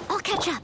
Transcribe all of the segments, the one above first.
I'll catch up.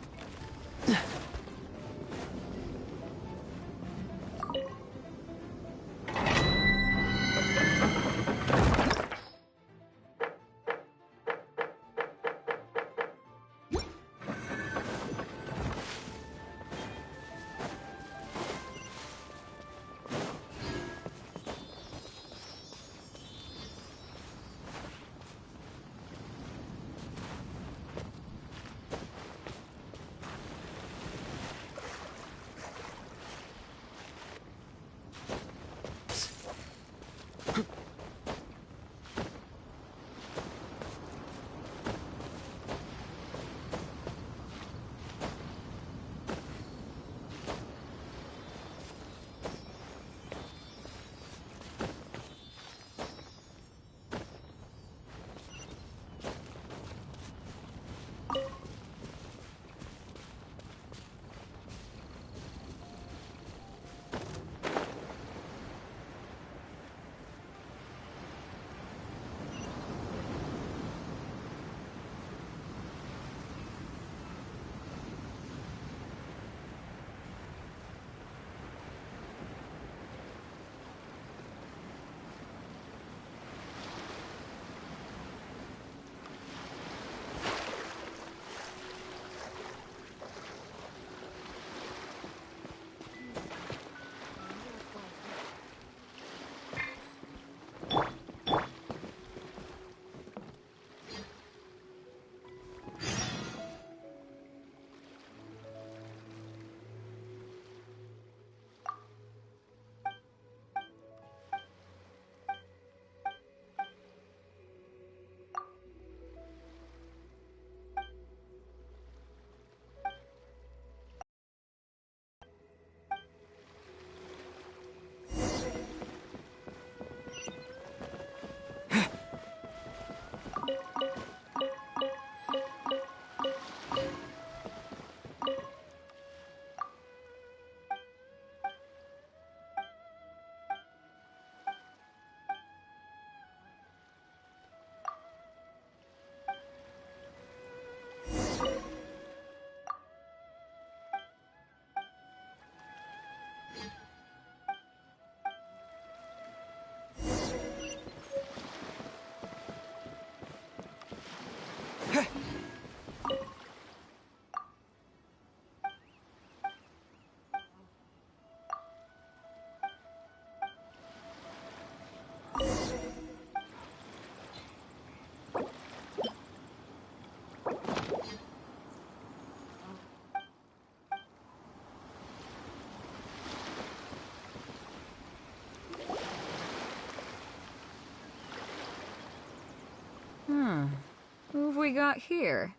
Who have we got here?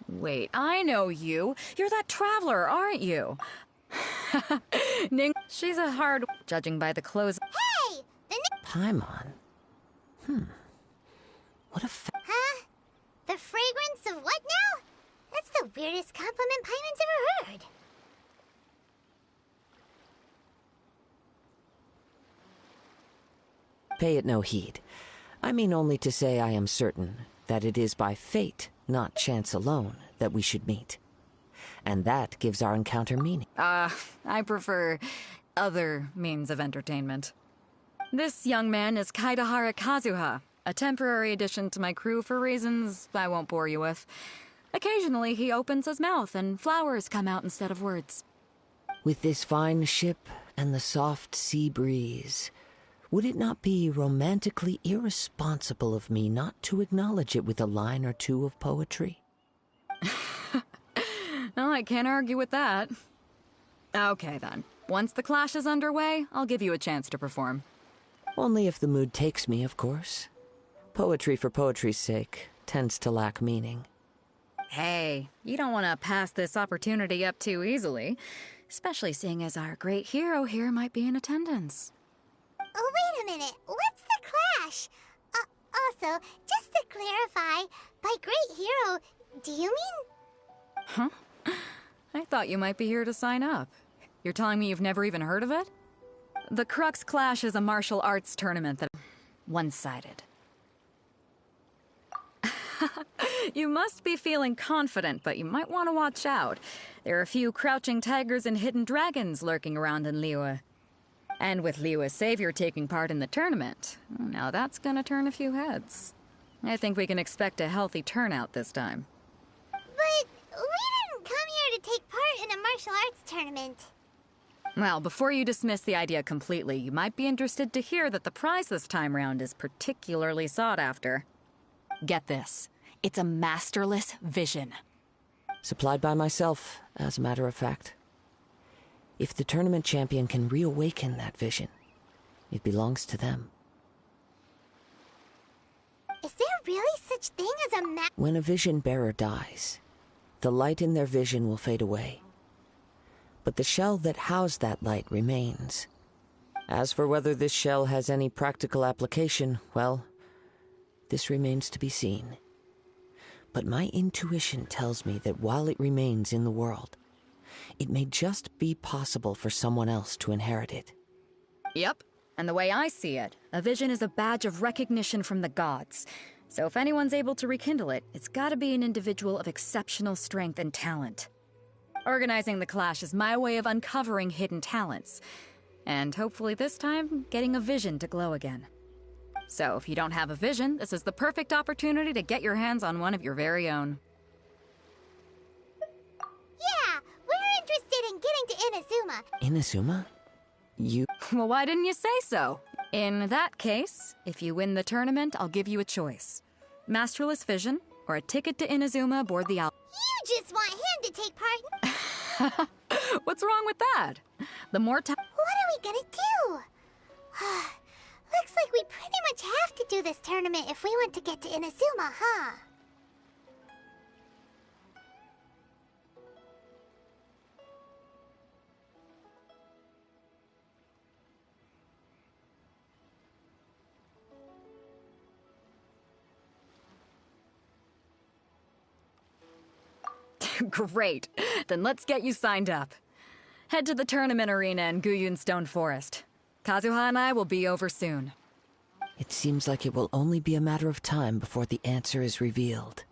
Wait, I know you. You're that traveler, aren't you? Ning, she's a hard... Judging by the clothes... Hey! Paimon? What a Huh? The fragrance of what now? That's the weirdest compliment Paimon's ever heard. Pay it no heed. I mean only to say I am certain that it is by fate, not chance alone, that we should meet. And that gives our encounter meaning. I prefer other means of entertainment. This young man is Kaidahara Kazuha, a temporary addition to my crew for reasons I won't bore you with. Occasionally he opens his mouth and flowers come out instead of words. With this fine ship and the soft sea breeze, Would it not be romantically irresponsible of me not to acknowledge it with a line or two of poetry? No, I can't argue with that. Okay, then. Once the clash is underway, I'll give you a chance to perform. Only if the mood takes me, of course. Poetry for poetry's sake tends to lack meaning. Hey, you don't want to pass this opportunity up too easily, especially seeing as our great hero here might be in attendance. Oh, wait a minute. What's the clash? Also, just to clarify, by great hero, do you mean... Huh? I thought you might be here to sign up. You're telling me you've never even heard of it? The Crux Clash is a martial arts tournament that... one-sided. You must be feeling confident, but you might want to watch out. There are a few crouching tigers and hidden dragons lurking around in Liyue. And with Liyue's savior taking part in the tournament, now that's gonna turn a few heads. I think we can expect a healthy turnout this time. But we didn't come here to take part in a martial arts tournament. Well, before you dismiss the idea completely, you might be interested to hear that the prize this time round is particularly sought after. Get this. It's a masterless vision. Supplied by myself, as a matter of fact. If the tournament champion can reawaken that vision, it belongs to them. Is there really such thing as a When a vision bearer dies, the light in their vision will fade away. But the shell that housed that light remains. As for whether this shell has any practical application, well, this remains to be seen. But my intuition tells me that while it remains in the world, it may just be possible for someone else to inherit it. Yep. And the way I see it, a vision is a badge of recognition from the gods. So if anyone's able to rekindle it, it's gotta be an individual of exceptional strength and talent. Organizing the clash is my way of uncovering hidden talents. And hopefully this time, getting a vision to glow again. So if you don't have a vision, this is the perfect opportunity to get your hands on one of your very own. Yeah, we're interested in getting to Inazuma. Inazuma? You... Well, why didn't you say so? In that case, if you win the tournament, I'll give you a choice. Masterless Vision, or a ticket to Inazuma aboard the Al- You just want him to take part. What's wrong with that? The more time... What are we gonna do? Looks like we pretty much have to do this tournament if we want to get to Inazuma, huh? Great. Then let's get you signed up. Head to the tournament arena in Guyun Stone Forest. Kazuha and I will be over soon. It seems like it will only be a matter of time before the answer is revealed.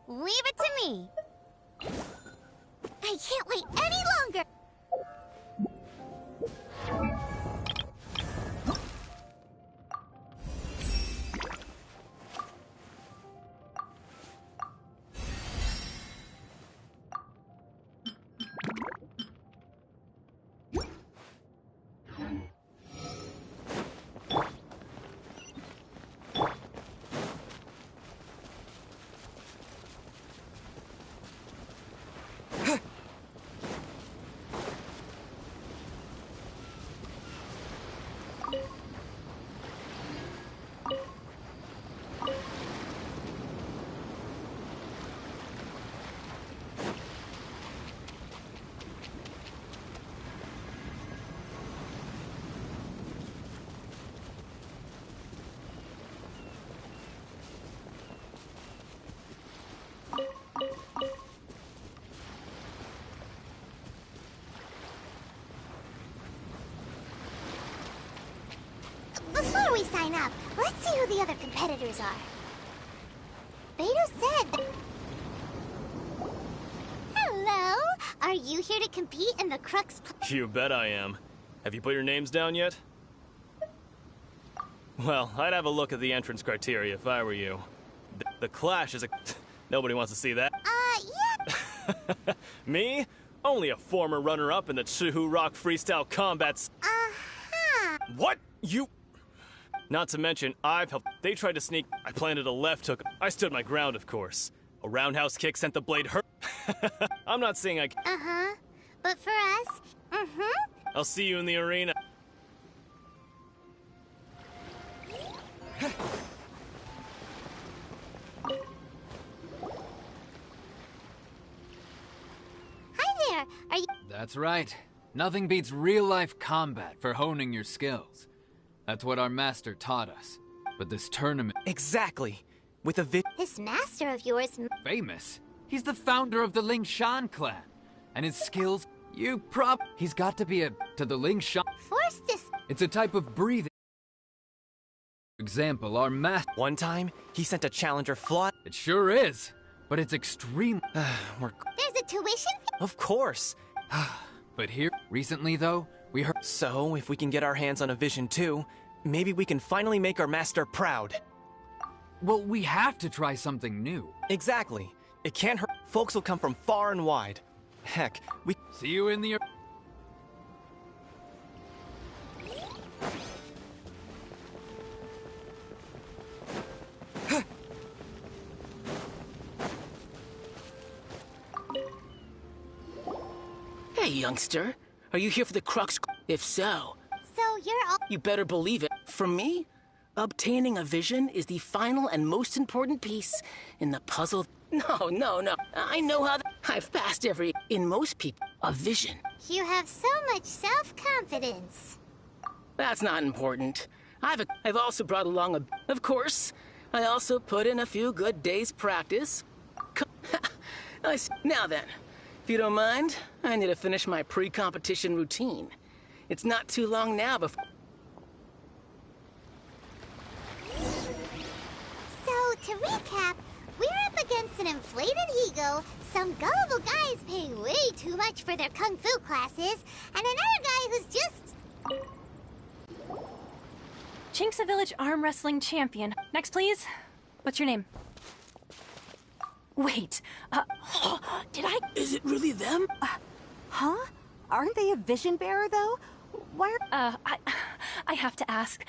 Leave it to me. I can't wait any longer. Before we sign up, let's see who the other competitors are. Beto said... Hello? Are you here to compete in the Crux... You bet I am. Have you put your names down yet? Well, I'd have a look at the entrance criteria if I were you. The Clash is a... Nobody wants to see that. Yeah. Me? Only a former runner-up in the Chihu Rock Freestyle Combats... Uh-huh. What? You... Not to mention, I've helped... They tried to sneak... I planted a left hook. I stood my ground, of course. A roundhouse kick sent the blade hurt. I'm not saying I... Uh-huh. But for us... Mm-hmm. I'll see you in the arena. Hi there. Are you... That's right. Nothing beats real-life combat for honing your skills. That's what our master taught us. But this tournament... Exactly. With a This master of yours... Famous. He's the founder of the Ling Shan clan. And his skills... He's got to be to the Ling Shan... Force this... It's a type of breathing. For example, our master... One time, he sent a challenger fly... It sure is. But it's extreme... There's a tuition fee? Of course. But here, recently though, we heard... So, if we can get our hands on a Vision too, maybe we can finally make our master proud. Well, we have to try something new. Exactly. It can't hurt. Folks will come from far and wide. Heck, we... See you in the... Hey, youngster. Are you here for the Crux? If so, So you're all... you better believe it. For me, obtaining a vision is the final and most important piece in the puzzle. No. I know how I've passed every... In most people, a vision. You have so much self-confidence. That's not important. I've also brought along a... Of course, I also put in a few good days' practice. Now then, if you don't mind, I need to finish my pre-competition routine. It's not too long now before... So, to recap, we're up against an inflated ego, some gullible guys paying way too much for their kung fu classes, and another guy who's just... Chinksa Village Arm Wrestling Champion. Next, please. What's your name? Wait, did I... Is it really them? Huh? Aren't they a vision bearer, though? Why are... I have to ask.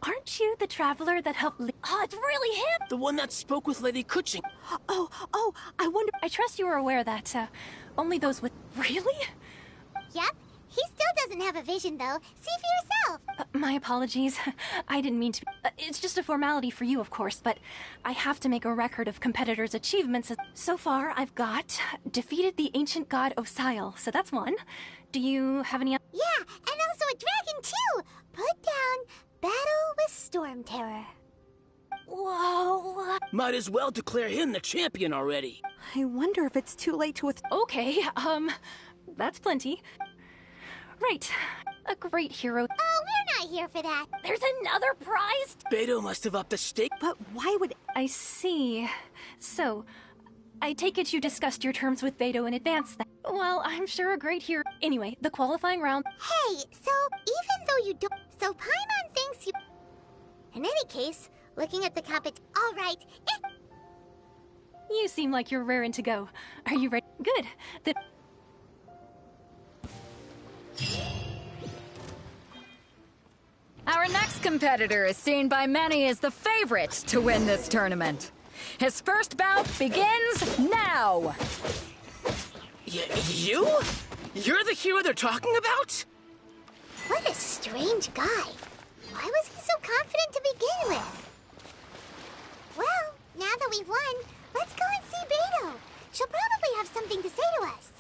Aren't you the traveler that helped it's really him! The one that spoke with Lady Kuching. Oh, I wonder... I trust you are aware that, only those with... Really? Yep, he still doesn't have a vision, though. See for yourself. My apologies. I didn't mean to... it's just a formality for you, of course, but I have to make a record of competitors' achievements. So far, I've got... defeated the ancient god Osile, so that's one. Do you have any... Yeah, and also a dragon, too! Put down Battle with Storm Terror. Whoa... Might as well declare him the champion already. I wonder if it's too late to... Okay, that's plenty. Right. A great hero. Oh, we're not here for that. There's another prize? Beto must have upped the stake. But why would... I see. So, I take it you discussed your terms with Beto in advance then. Well, I'm sure a great hero. Anyway, the qualifying round... Hey, so even though you don't... So Paimon thinks you... In any case, looking at the All right, You seem like you're raring to go. Are you ready? Good. Then... Our next competitor is seen by many as the favorite to win this tournament. His first bout begins now! You? You're the hero they're talking about? What a strange guy. Why was he so confident to begin with? Well, now that we've won, let's go and see Beto. She'll probably have something to say to us.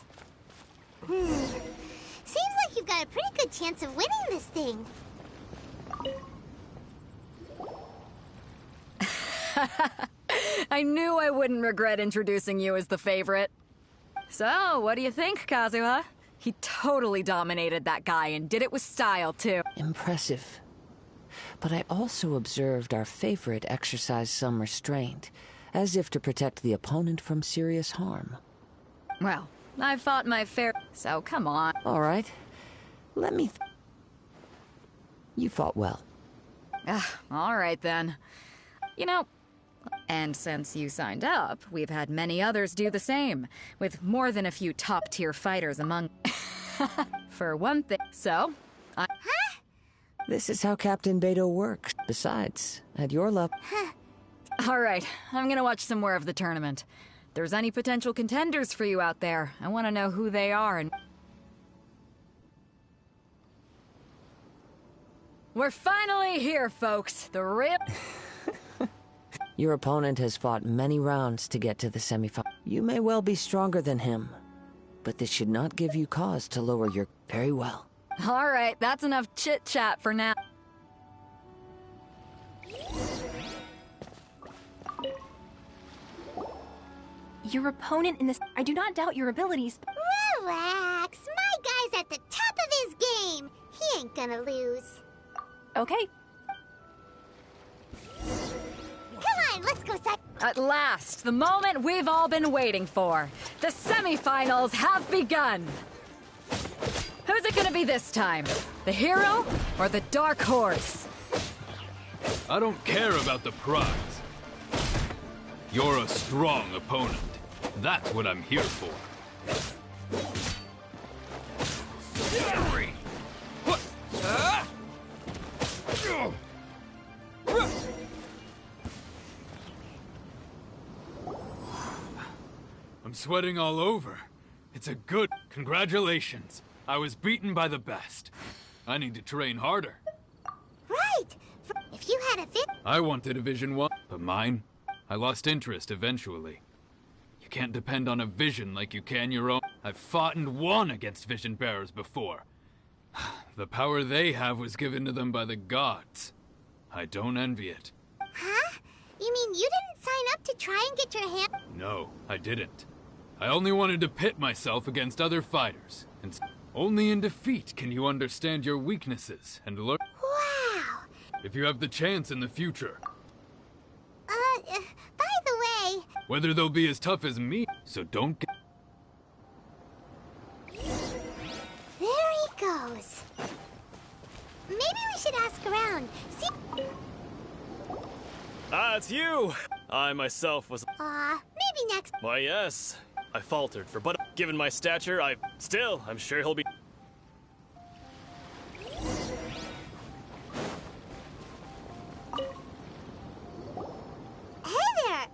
Seems like you've got a pretty good chance of winning this thing. I knew I wouldn't regret introducing you as the favorite. So, what do you think, Kazuha? He totally dominated that guy and did it with style, too. Impressive. But I also observed our favorite exercise some restraint, as if to protect the opponent from serious harm. Well, I fought my fair... So, come on. All right. Let me... You fought well. All right, then. You know... And since you signed up, we've had many others do the same, with more than a few top-tier fighters among... For one thing. So, This is how Captain Beto works. Besides, at your level... All right, I'm gonna watch some more of the tournament. If there's any potential contenders for you out there, I want to know who they are and... We're finally here, folks. The real... Your opponent has fought many rounds to get to the semifinal. You may well be stronger than him, but this should not give you cause to lower your... Very well. All right, that's enough chit-chat for now. Your opponent in this... I do not doubt your abilities. Relax. My guy's at the top of his game. He ain't gonna lose. Okay. Come on, let's go, Sai. At last, the moment we've all been waiting for. The semifinals have begun. Who's it gonna be this time? The hero or the dark horse? I don't care about the prize. You're a strong opponent. That's what I'm here for. I'm sweating all over. It's a good... Congratulations. I was beaten by the best. I need to train harder. Right. If you had a fit... I wanted a Division 1, but mine? I lost interest eventually. You can't depend on a vision like you can your own. I've fought and won against vision bearers before. The power they have was given to them by the gods. I don't envy it. Huh? You mean you didn't sign up to try and get your hand... No, I didn't. I only wanted to pit myself against other fighters. And only in defeat can you understand your weaknesses and learn. Wow. If you have the chance in the future. By the way... Whether they'll be as tough as me, so don't get... There he goes. Maybe we should ask around. See... Ah, it's you! I myself was... maybe next... Why, yes. I faltered but given my stature, I'm sure he'll be... Hey there!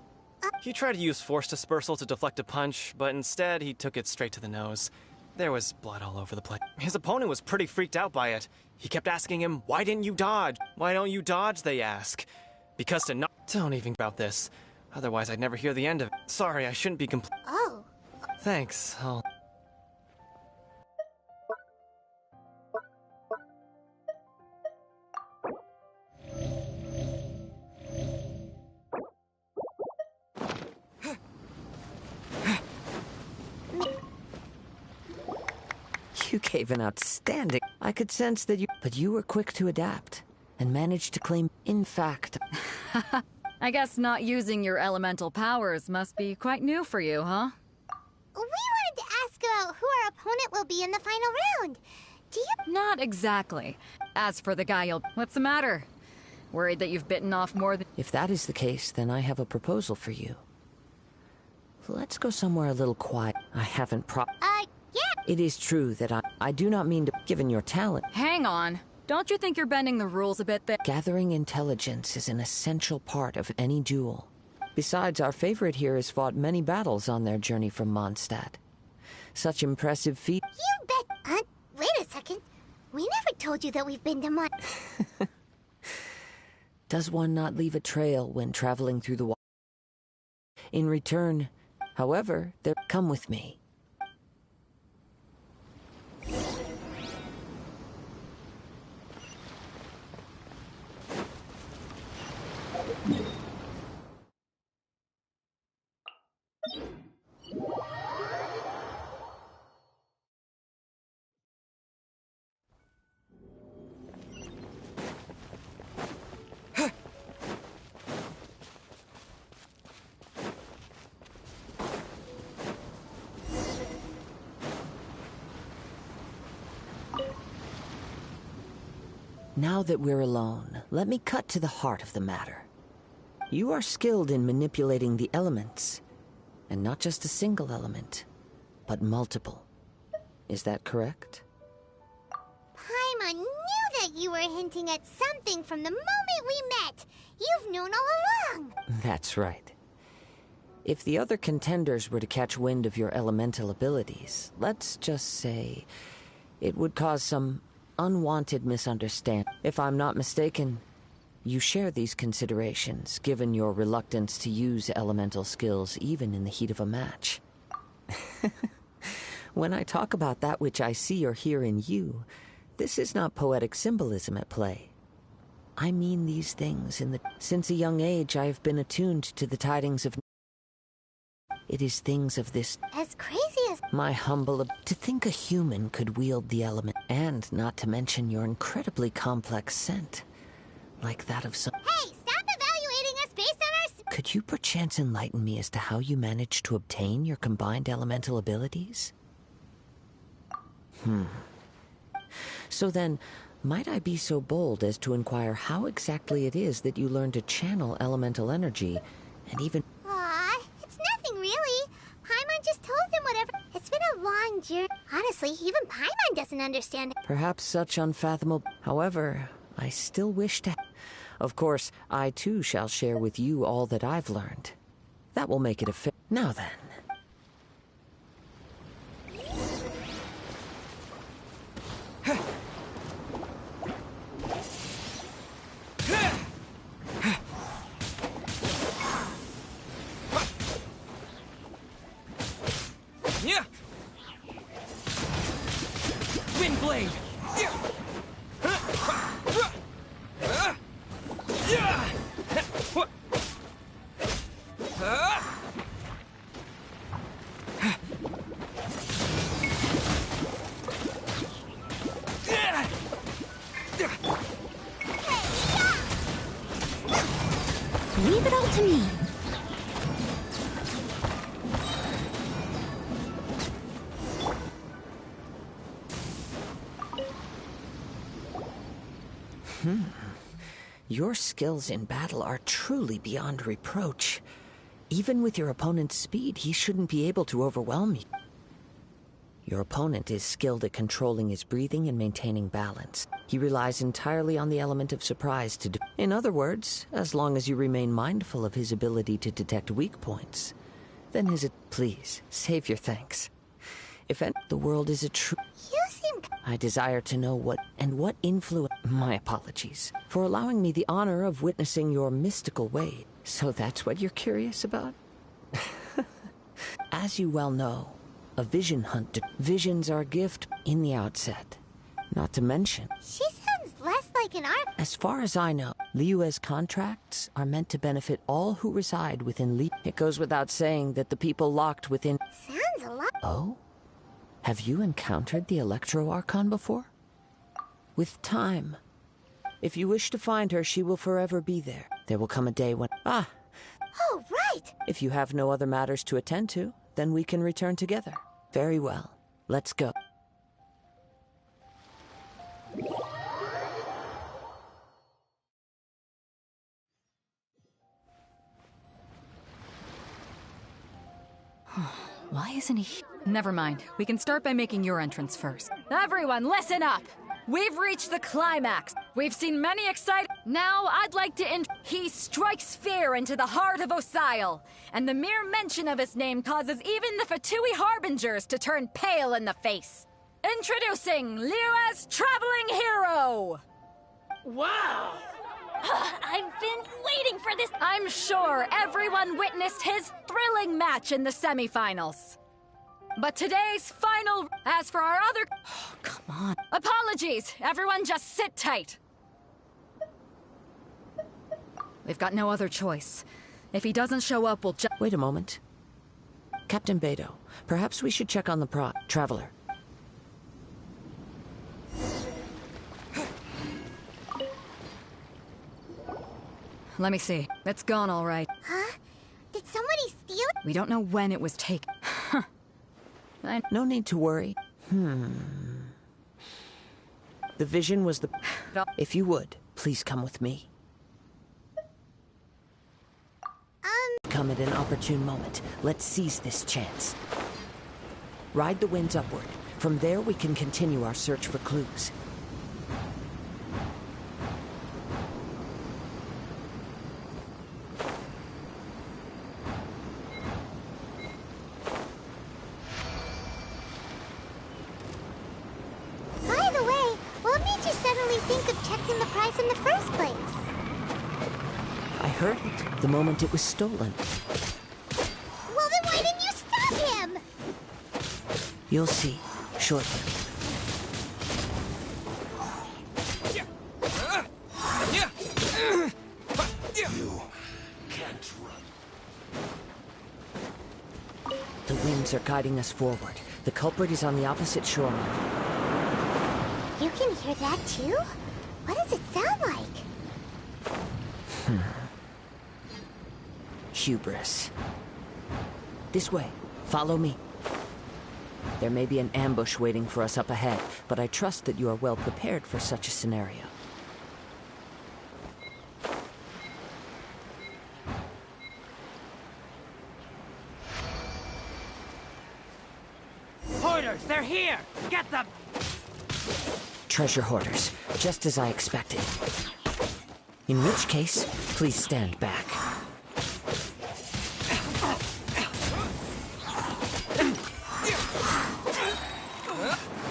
He tried to use force dispersal to deflect a punch, but instead he took it straight to the nose. There was blood all over the place. His opponent was pretty freaked out by it. He kept asking him, "Why didn't you dodge? Why don't you dodge?" they ask. Because to not... Don't even about this. Otherwise I'd never hear the end of it. Sorry, I shouldn't be Oh. Thanks, I'll... You gave an outstanding... I could sense that you... But you were quick to adapt, and managed to claim... In fact... I guess not using your elemental powers must be quite new for you, huh? We wanted to ask about who our opponent will be in the final round. Do you... Not exactly. As for the guy what's the matter? Worried that you've bitten off more than... If that is the case, then I have a proposal for you. Let's go somewhere a little quiet. I haven't yeah. It is true that I do not mean to... Given your talent... Hang on. Don't you think you're bending the rules a bit there? Gathering intelligence is an essential part of any duel. Besides, our favorite here has fought many battles on their journey from Mondstadt. Such impressive feat... You bet... wait a second. We never told you that we've been to Mon... Does one not leave a trail when traveling through the water? In return, however, come with me. Now that we're alone, let me cut to the heart of the matter. You are skilled in manipulating the elements, and not just a single element, but multiple. Is that correct? Paimon knew that you were hinting at something from the moment we met. You've known all along. That's right. If the other contenders were to catch wind of your elemental abilities, let's just say it would cause some unwanted misunderstanding. If I'm not mistaken, you share these considerations, given your reluctance to use elemental skills even in the heat of a match. When I talk about that which I see or hear in you, this is not poetic symbolism at play. I mean these things Since a young age, I have been attuned to the tidings of... It is things of this... As crazy as... My humble... To think a human could wield the element, and not to mention your incredibly complex scent. Like that of some... Hey, stop evaluating us based on our... Could you perchance enlighten me as to how you managed to obtain your combined elemental abilities? So then, might I be so bold as to inquire how exactly it is that you learned to channel elemental energy, and even... Aw, it's nothing really. Paimon just told him whatever. It's been a long journey. Honestly, even Paimon doesn't understand it. Perhaps such unfathomable... However, I still wish to... Of course, I too shall share with you all that I've learned. That will make it a fair... Now then. Windblade! Leave it all to me. Your skills in battle are truly beyond reproach. Even with your opponent's speed, he shouldn't be able to overwhelm you. Your opponent is skilled at controlling his breathing and maintaining balance. He relies entirely on the element of surprise to do... In other words, as long as you remain mindful of his ability to detect weak points, then Please, save your thanks. If the world is a true... You seem... I desire to know what influence... My apologies for allowing me the honor of witnessing your mystical way. So that's what you're curious about? As you well know, a vision hunt... Visions are a gift in the outset. Not to mention... She sounds less like an art... As far as I know, Liyue's contracts are meant to benefit all who reside within Liyue. It goes without saying that the people locked within... Sounds a lot... Oh? Have you encountered the Electro Archon before? With time, If you wish to find her, she will forever be there. There will come a day when... Ah! Oh, right! If you have no other matters to attend to, then we can return together. Very well. Let's go. Why isn't he? Never mind. We can start by making your entrance first. Everyone, listen up! We've reached the climax. We've seen many exciting... Now, I'd like to He strikes fear into the heart of Osile, and the mere mention of his name causes even the Fatui Harbingers to turn pale in the face. Introducing Liyue's Traveling Hero! Wow! I've been waiting for this. I'm sure everyone witnessed his thrilling match in the semifinals. But today's final... As for our other... Oh, come on. Apologies! Everyone just sit tight. We've got no other choice. If he doesn't show up, we'll just... Wait a moment. Captain Beto, perhaps we should check on the Traveler. Let me see. It's gone all right. Huh? Did somebody steal it? We don't know when it was taken. No need to worry. The vision was the... If you would, please come with me. Come at an opportune moment. Let's seize this chance. Ride the winds upward. From there, we can continue our search for clues. By the way, what made you suddenly think of checking the price in the first place? I heard it the moment it was stolen. Well, then why didn't you stop him? You'll see, shortly. You can't run. The winds are guiding us forward. The culprit is on the opposite shoreline. You can hear that too? What does it sound like? Hubris. This way. Follow me. There may be an ambush waiting for us up ahead, but I trust that you are well prepared for such a scenario. Hoarders, they're here! Get them! Treasure hoarders, just as I expected. In which case, please stand back.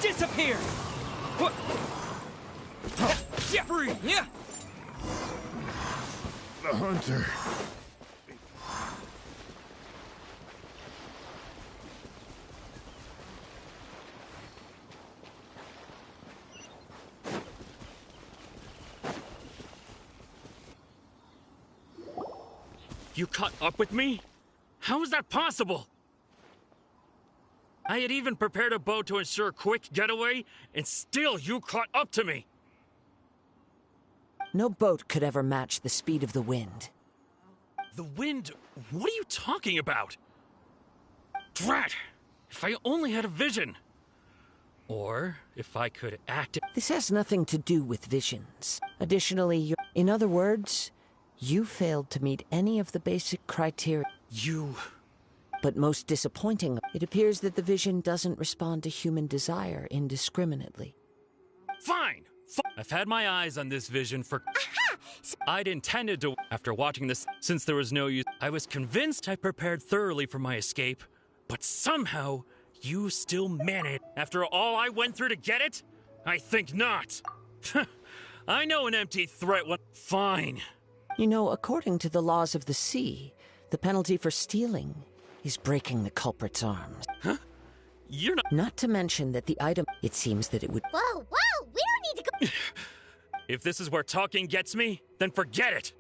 Disappear! What? Free! Yeah! The hunter. You caught up with me? How is that possible? I had even prepared a boat to ensure a quick getaway, and still you caught up to me! No boat could ever match the speed of the wind. The wind? What are you talking about? Drat! If I only had a vision! Or, if I could act... This has nothing to do with visions. Additionally, in other words, you failed to meet any of the basic criteria. You... But most disappointing, it appears that the vision doesn't respond to human desire indiscriminately. Fine! I've had my eyes on this vision for... I'd intended to... After watching this, since there was no use... I was convinced I prepared thoroughly for my escape, but somehow, you still managed. After all I went through to get it? I think not. I know an empty threat when... Fine. You know, according to the laws of the sea, the penalty for stealing is breaking the culprit's arms. Huh? You're not... Not to mention that the item... It seems that it would... Whoa, whoa! We don't need to go... If this is where talking gets me, then forget it!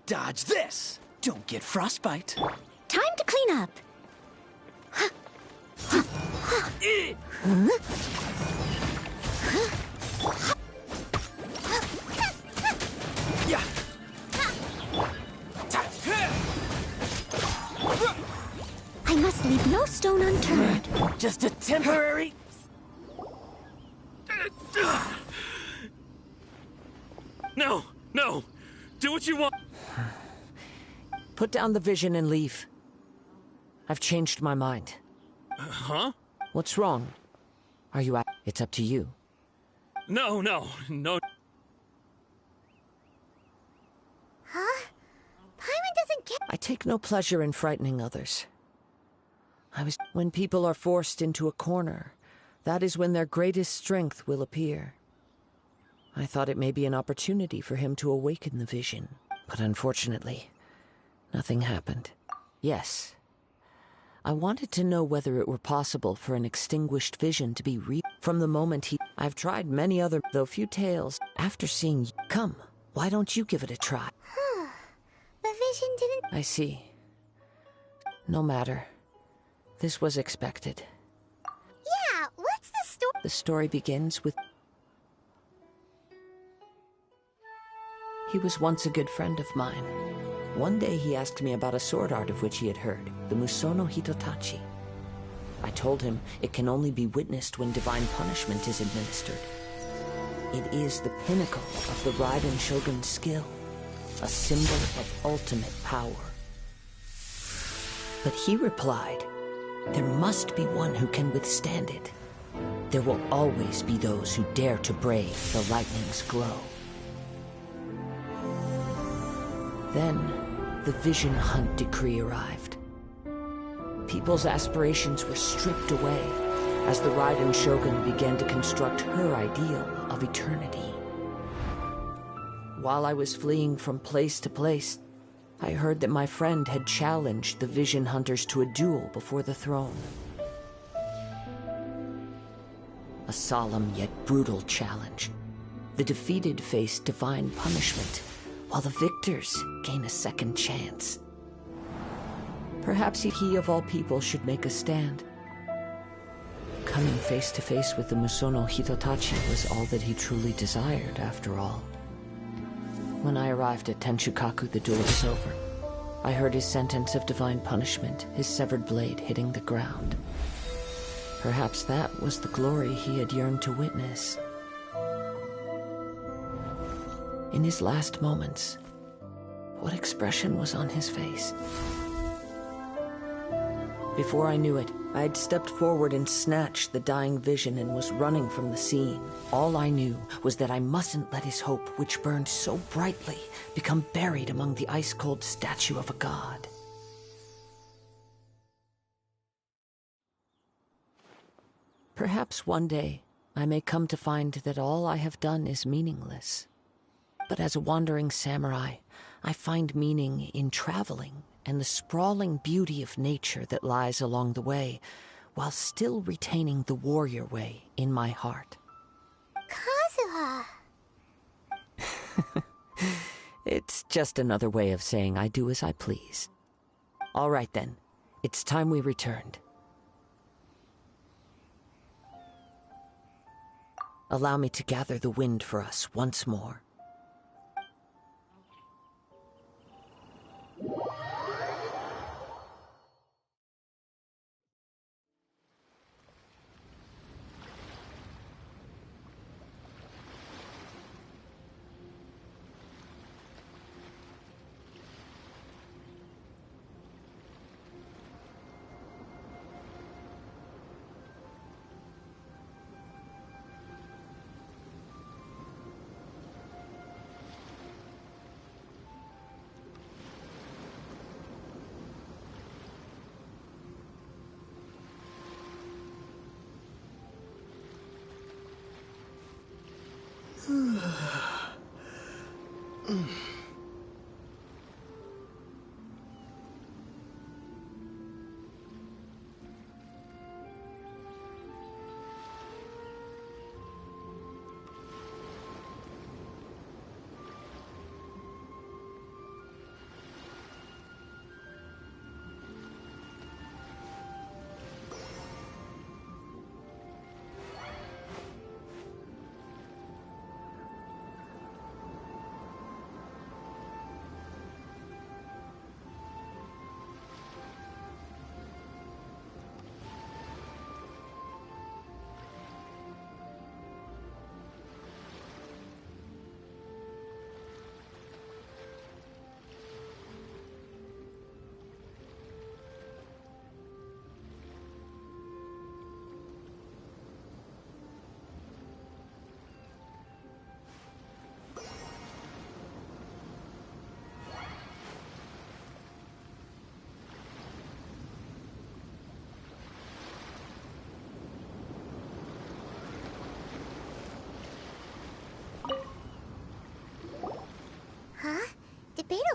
Dodge this! Don't get frostbite. Time to clean up. Yeah. I must leave no stone unturned. Just a temporary... No! No! Do what you want! Put down the vision and leave. I've changed my mind. Huh? What's wrong? Are you It's up to you. No. Huh? Paimon doesn't get... I take no pleasure in frightening others. When people are forced into a corner, that is when their greatest strength will appear. I thought it may be an opportunity for him to awaken the vision, but unfortunately, nothing happened. Yes, I wanted to know whether it were possible for an extinguished vision to be from the moment I've tried many other, though few tales. After seeing you... Come, why don't you give it a try? The vision didn't... I see. No matter. This was expected. Yeah, what's the story? The story begins with... He was once a good friend of mine. One day he asked me about a sword art of which he had heard, the Musono Hitotachi. I told him it can only be witnessed when divine punishment is administered. It is the pinnacle of the Raiden Shogun's skill, a symbol of ultimate power. But he replied, there must be one who can withstand it. There will always be those who dare to brave the lightning's glow. Then, the Vision Hunt decree arrived. People's aspirations were stripped away as the Raiden Shogun began to construct her ideal of eternity. While I was fleeing from place to place, I heard that my friend had challenged the Vision Hunters to a duel before the throne. A solemn yet brutal challenge. The defeated face divine punishment, while the victors gain a second chance. Perhaps he of all people should make a stand. Coming face to face with the Musono Hitotachi was all that he truly desired, after all. When I arrived at Tenshukaku, the duel was over. I heard his sentence of divine punishment, his severed blade hitting the ground. Perhaps that was the glory he had yearned to witness. In his last moments, what expression was on his face? Before I knew it, I had stepped forward and snatched the dying vision and was running from the scene. All I knew was that I mustn't let his hope, which burned so brightly, become buried among the ice-cold statue of a god. Perhaps one day, I may come to find that all I have done is meaningless. But as a wandering samurai, I find meaning in traveling and the sprawling beauty of nature that lies along the way, while still retaining the warrior way in my heart. Kazuha! It's just another way of saying I do as I please. All right then, it's time we returned. Allow me to gather the wind for us once more.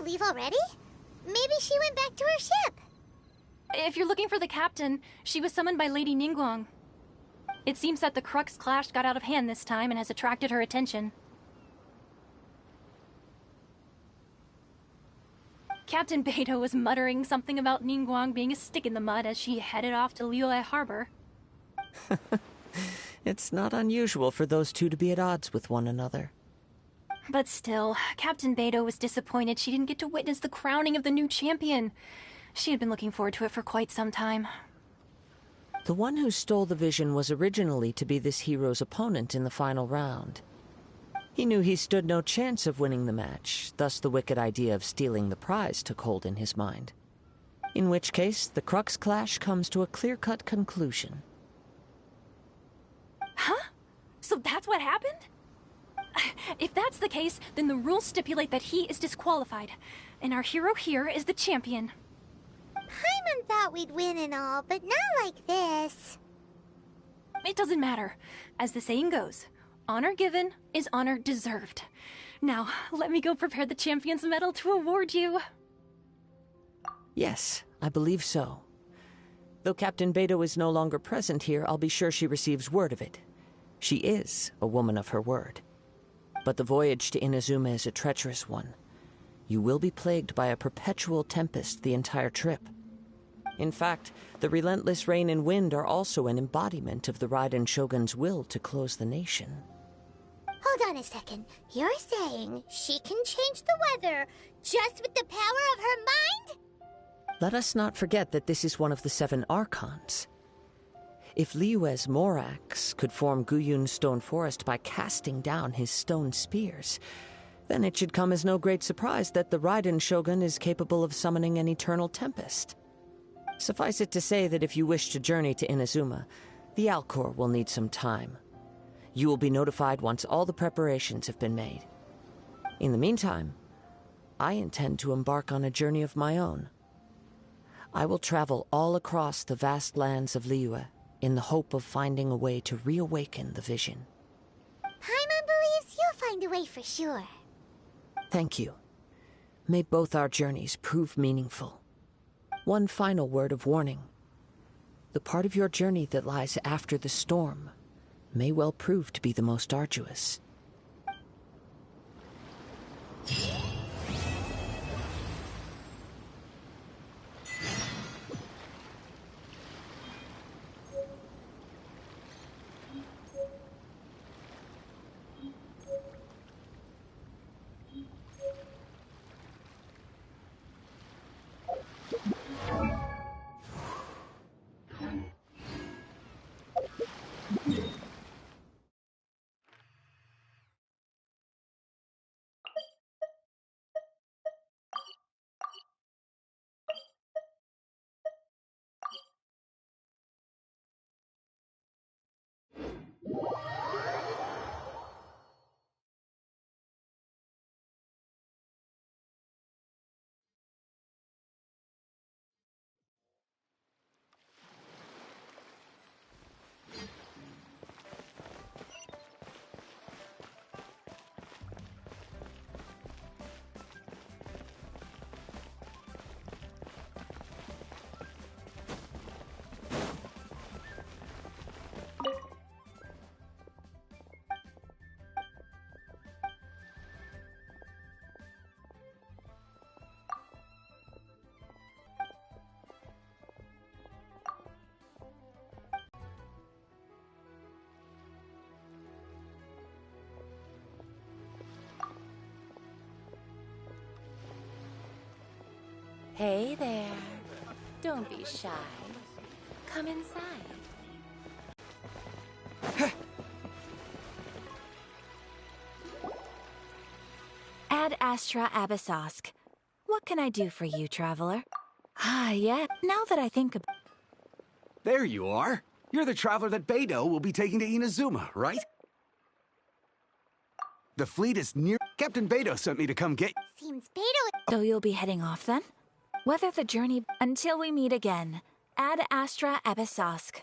leave already? Maybe she went back to her ship. If you're looking for the captain, she was summoned by Lady Ningguang. It seems that the Crux clash got out of hand this time and has attracted her attention. Captain Beidou was muttering something about Ningguang being a stick in the mud as she headed off to Liyue Harbor. It's not unusual for those two to be at odds with one another. But still, Captain Beidou was disappointed she didn't get to witness the crowning of the new champion. She had been looking forward to it for quite some time. The one who stole the vision was originally to be this hero's opponent in the final round. He knew he stood no chance of winning the match, thus the wicked idea of stealing the prize took hold in his mind. In which case, the Crux clash comes to a clear-cut conclusion. Huh? So that's what happened? If that's the case, then the rules stipulate that he is disqualified, and our hero here is the champion. Paimon thought we'd win and all, but not like this. It doesn't matter. As the saying goes, honor given is honor deserved. Now, let me go prepare the champion's medal to award you. Yes, I believe so. Though Captain Beidou is no longer present here, I'll be sure she receives word of it. She is a woman of her word. But the voyage to Inazuma is a treacherous one. You will be plagued by a perpetual tempest the entire trip. In fact, the relentless rain and wind are also an embodiment of the Raiden Shogun's will to close the nation. Hold on a second. You're saying she can change the weather just with the power of her mind? Let us not forget that this is one of the 7 Archons. If Liyue's Morax could form Guyun's stone forest by casting down his stone spears, then it should come as no great surprise that the Raiden Shogun is capable of summoning an eternal tempest. Suffice it to say that if you wish to journey to Inazuma, the Alcor will need some time. You will be notified once all the preparations have been made. In the meantime, I intend to embark on a journey of my own. I will travel all across the vast lands of Liyue in the hope of finding a way to reawaken the vision. Paimon believes you'll find a way for sure. Thank you. May both our journeys prove meaningful. One final word of warning. The part of your journey that lies after the storm may well prove to be the most arduous. Hey there. Don't be shy. Come inside. Ad Astra Abyssosk. What can I do for you, traveler? Ah, yeah. Now that I think about... There you are. You're the traveler that Beidou will be taking to Inazuma, right? The fleet is near... Captain Beidou sent me to come get... Seems Beidou... So you'll be heading off then? Whether the journey... Until we meet again. Ad Astra Abyssosk.